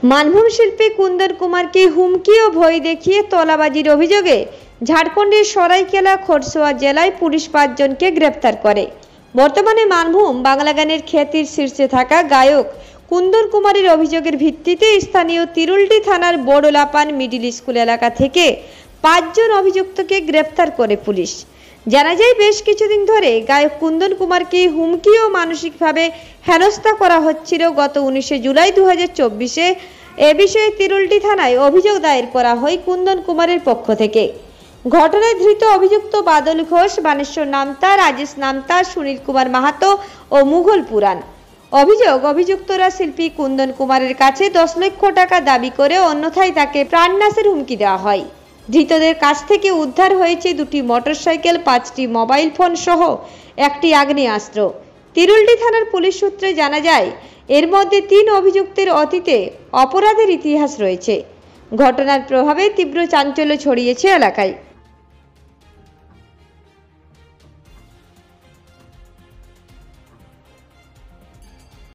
মানভূম শিল্পী কুন্দন কুমারকে হুমকি ও ভয় দেখিয়ে তোলাবাজির অভিযোগে ঝাড়খণ্ডের সরাইকেলা খরসুয়া জেলায় পুলিশ 5 জনকে গ্রেপ্তার করে। বর্তমানে মানভূম বাংলা গানের খ্যাতির শীর্ষে থাকা গায়ক কুন্দন কুমারের অভিযোগের ভিত্তিতে স্থানীয় তিরুলডি থানার বড়লাপান মিডিল স্কুল এলাকা থেকে 5 জন অভিযুক্তকে গ্রেপ্তার করে পুলিশ। জানা যায়, বেশ কিছুদিন ধরে গায়ক কুন্দন কুমারকে হুমকি ও মানসিকভাবে হেনস্থা করা হচ্ছিল। গত 19 জুলাই 2024-এ এ বিষয়ে তিরুলডি থানায় অভিযোগ দায়ের করা হয় কুন্দন কুমারের পক্ষ থেকে। ঘটনায় ধৃত অভিযুক্ত বাদল ঘোষ, বানেশ্বর নামতা, রাজেশ নামতা, সুনীল কুমার মাহাতো ও মুঘল পুরাণ। অভিযুক্তরা শিল্পী কুন্দন কুমারের কাছে 10 লক্ষ টাকা দাবি করে, অন্যথায় তাকে প্রাণনাশের হুমকি দেওয়া হয়। ধৃতদের কাছ থেকে উদ্ধার হয়েছে 2টি মোটরসাইকেল, 5টি মোবাইল ফোন সহ একটি আগ্নেয়াস্ত্র। তিরুলডি থানার পুলিশ সূত্রে জানা যায়, এর মধ্যে 3 অভিযুক্তের অতীতে অপরাধের ইতিহাস রয়েছে। ঘটনার প্রভাবে তীব্র চাঞ্চল্য ছড়িয়েছে এলাকায়।